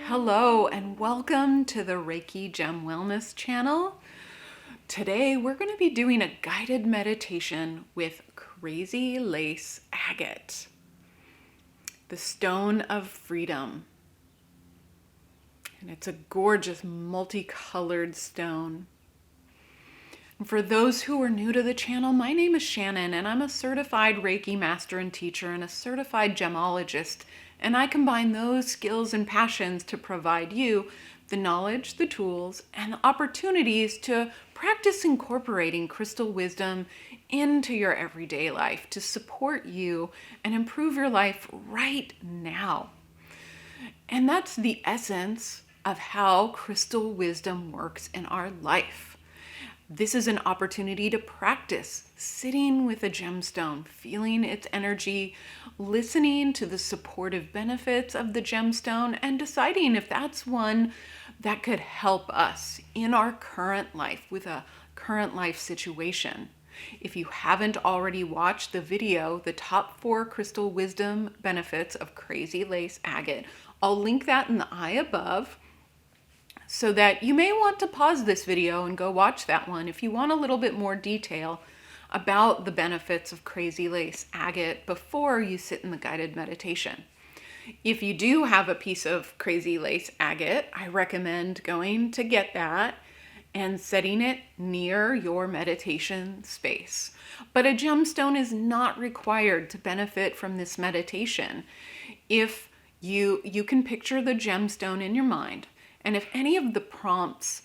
Hello and welcome to the Reiki Gem Wellness channel. Today we're going to be doing a guided meditation with Crazy Lace Agate, the stone of freedom. And it's a gorgeous multicolored stone. And for those who are new to the channel, my name is Shannon and I'm a certified Reiki master and teacher and a certified gemologist. And I combine those skills and passions to provide you the knowledge, the tools, and the opportunities to practice incorporating crystal wisdom into your everyday life to support you and improve your life right now. And that's the essence of how crystal wisdom works in our life. This is an opportunity to practice sitting with a gemstone, feeling its energy, listening to the supportive benefits of the gemstone, and deciding if that's one that could help us in our current life with a current life situation. If you haven't already watched the video, the top 4 crystal wisdom benefits of Crazy Lace Agate, I'll link that in the eye above, so that you may want to pause this video and go watch that one if you want a little bit more detail about the benefits of Crazy Lace Agate before you sit in the guided meditation. If you do have a piece of Crazy Lace Agate, I recommend going to get that and setting it near your meditation space. But a gemstone is not required to benefit from this meditation. If you can picture the gemstone in your mind, and if any of the prompts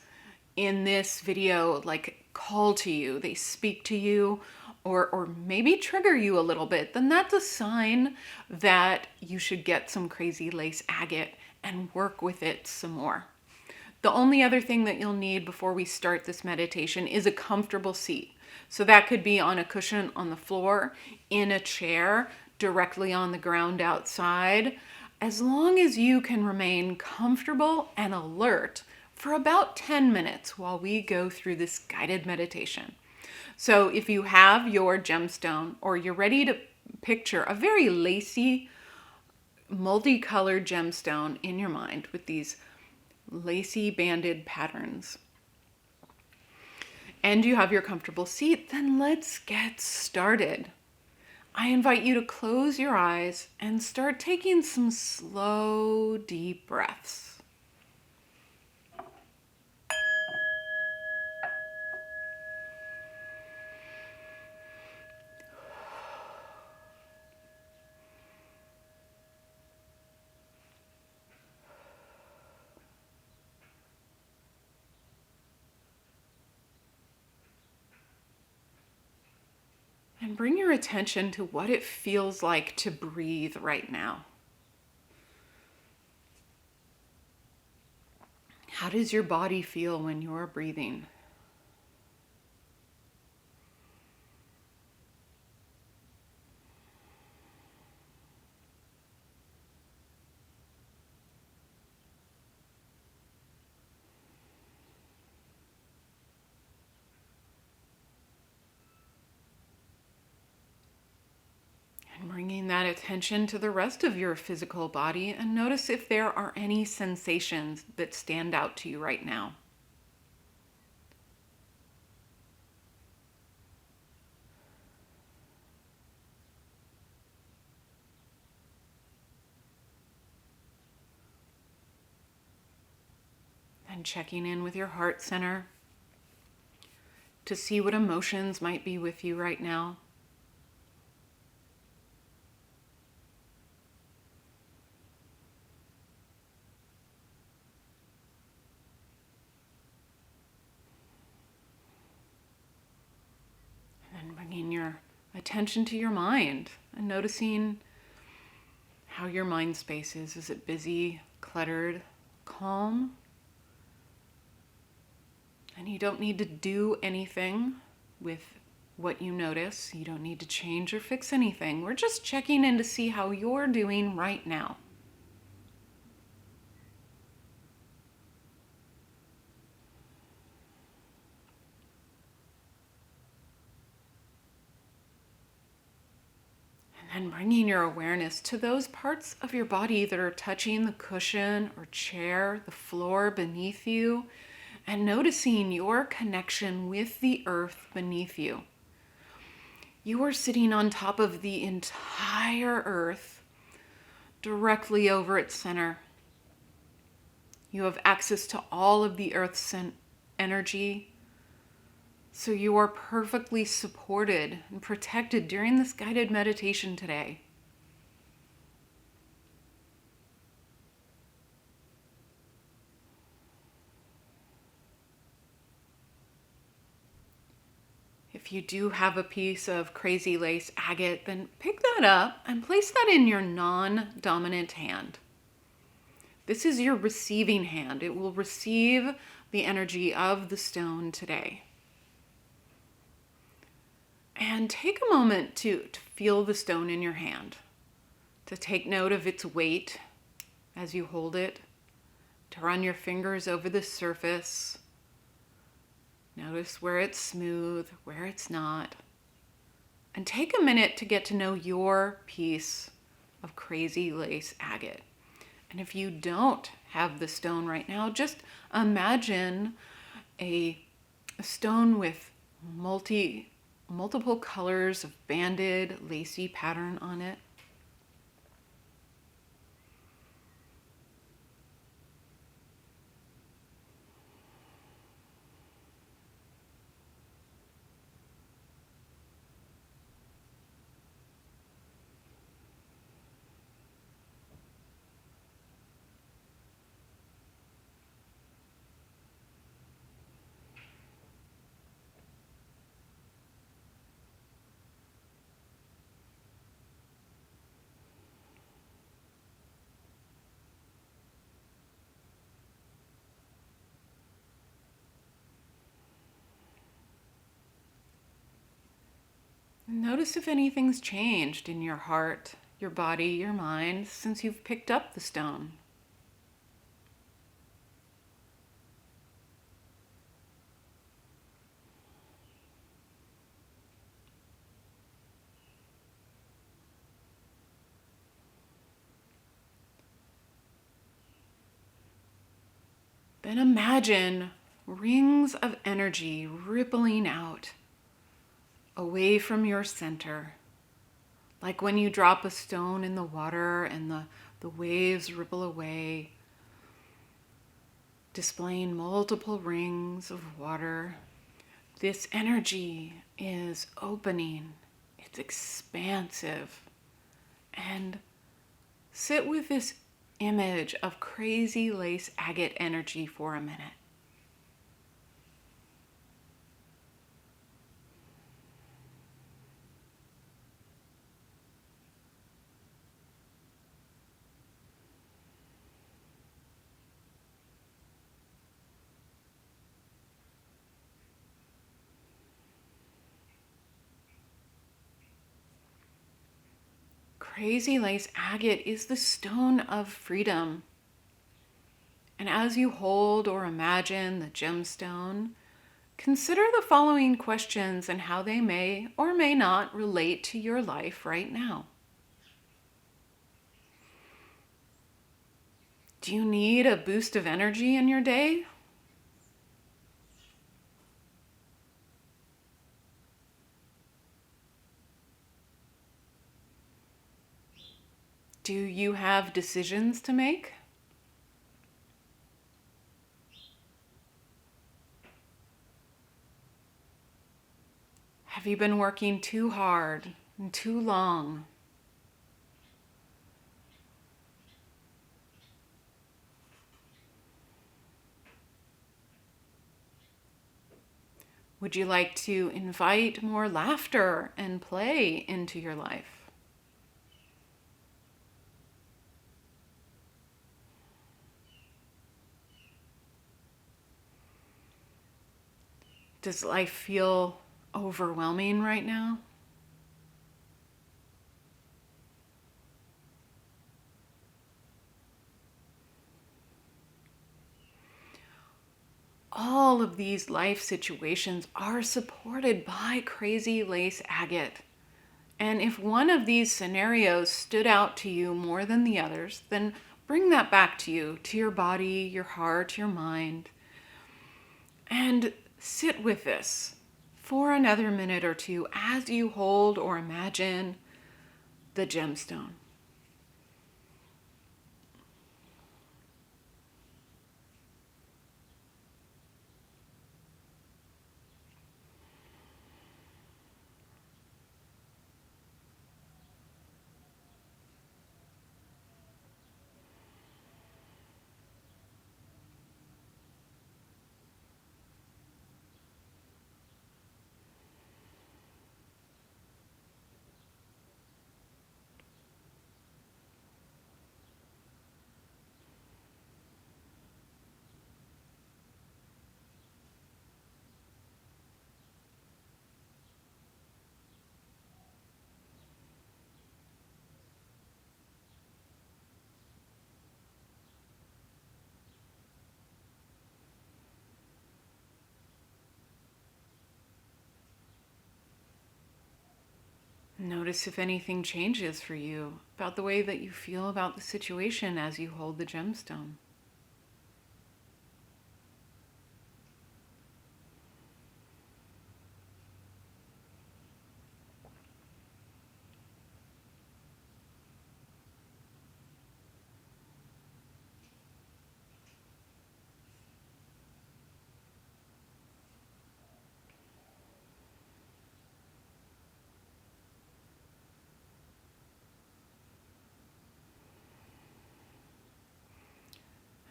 in this video call to you, they speak to you, or maybe trigger you a little bit, then that's a sign that you should get some Crazy Lace Agate and work with it some more. The only other thing that you'll need before we start this meditation is a comfortable seat. So that could be on a cushion on the floor, in a chair, directly on the ground outside, as long as you can remain comfortable and alert for about 10 minutes while we go through this guided meditation. So if you have your gemstone or you're ready to picture a very lacy, multicolored gemstone in your mind with these lacy banded patterns, and you have your comfortable seat, then let's get started. I invite you to close your eyes and start taking some slow, deep breaths. And bring your attention to what it feels like to breathe right now. How does your body feel when you're breathing? And bringing that attention to the rest of your physical body, and notice if there are any sensations that stand out to you right now. And checking in with your heart center to see what emotions might be with you right now. And bringing your attention to your mind and noticing how your mind space is. Is it busy, cluttered, calm? And you don't need to do anything with what you notice. You don't need to change or fix anything. We're just checking in to see how you're doing right now. And and bringing your awareness to those parts of your body that are touching the cushion or chair, the floor beneath you, and noticing your connection with the earth beneath you. You are sitting on top of the entire earth, directly over its center. You have access to all of the earth's energy, so you are perfectly supported and protected during this guided meditation today. If you do have a piece of crazy lace agate, then pick that up and place that in your non-dominant hand. This is your receiving hand. It will receive the energy of the stone today. And take a moment to feel the stone in your hand, to take note of its weight as you hold it, to run your fingers over the surface. Notice where it's smooth, where it's not. And take a minute to get to know your piece of crazy lace agate. And if you don't have the stone right now, just imagine a stone with multiple colors of banded, lacy pattern on it. Notice if anything's changed in your heart, your body, your mind since you've picked up the stone. Then imagine rings of energy rippling out away from your center, like when you drop a stone in the water and the waves ripple away, displaying multiple rings of water. This energy is opening, it's expansive, and sit with this image of crazy lace agate energy for a minute. Crazy lace agate is the stone of freedom. And as you hold or imagine the gemstone, consider the following questions and how they may or may not relate to your life right now. Do you need a boost of energy in your day? Do you have decisions to make? Have you been working too hard and too long? Would you like to invite more laughter and play into your life? Does life feel overwhelming right now? All of these life situations are supported by crazy lace agate. And if one of these scenarios stood out to you more than the others, then bring that back to you, to your body, your heart, your mind, and sit with this for another minute or two as you hold or imagine the gemstone. Notice if anything changes for you about the way that you feel about the situation as you hold the gemstone.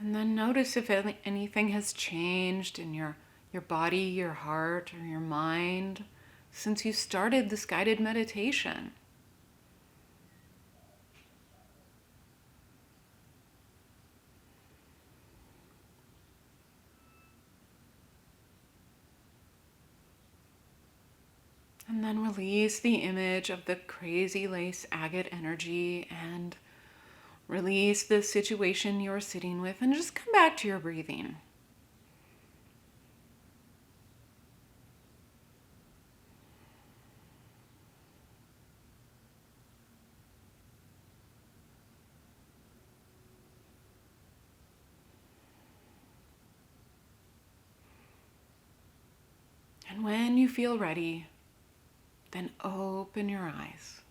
And then notice if anything has changed in your body, your heart, or your mind since you started this guided meditation. And then release the image of the crazy lace agate energy and release the situation you're sitting with and just come back to your breathing. And when you feel ready, then open your eyes.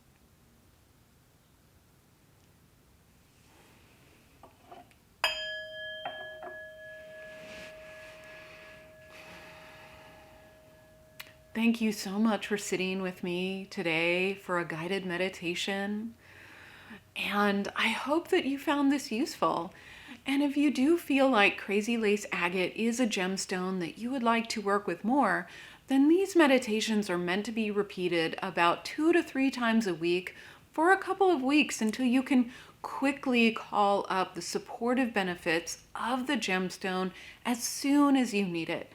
Thank you so much for sitting with me today for a guided meditation. And I hope that you found this useful. And if you do feel like crazy lace agate is a gemstone that you would like to work with more, then these meditations are meant to be repeated about 2 to 3 times a week for a couple of weeks until you can quickly call up the supportive benefits of the gemstone as soon as you need it.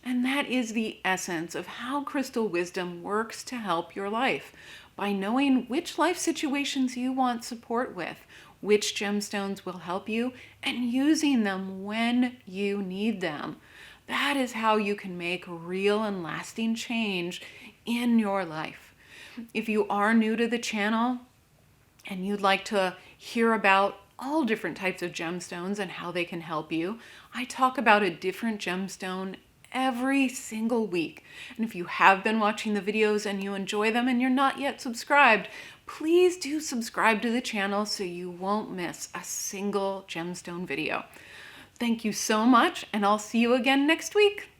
And that is the essence of how crystal wisdom works to help your life, by knowing which life situations you want support with, which gemstones will help you, and using them when you need them. That is how you can make real and lasting change in your life. If you are new to the channel and you'd like to hear about all different types of gemstones and how they can help you, I talk about a different gemstone every single week. And if you have been watching the videos and you enjoy them and you're not yet subscribed, please do subscribe to the channel so you won't miss a single gemstone video. Thank you so much, and I'll see you again next week.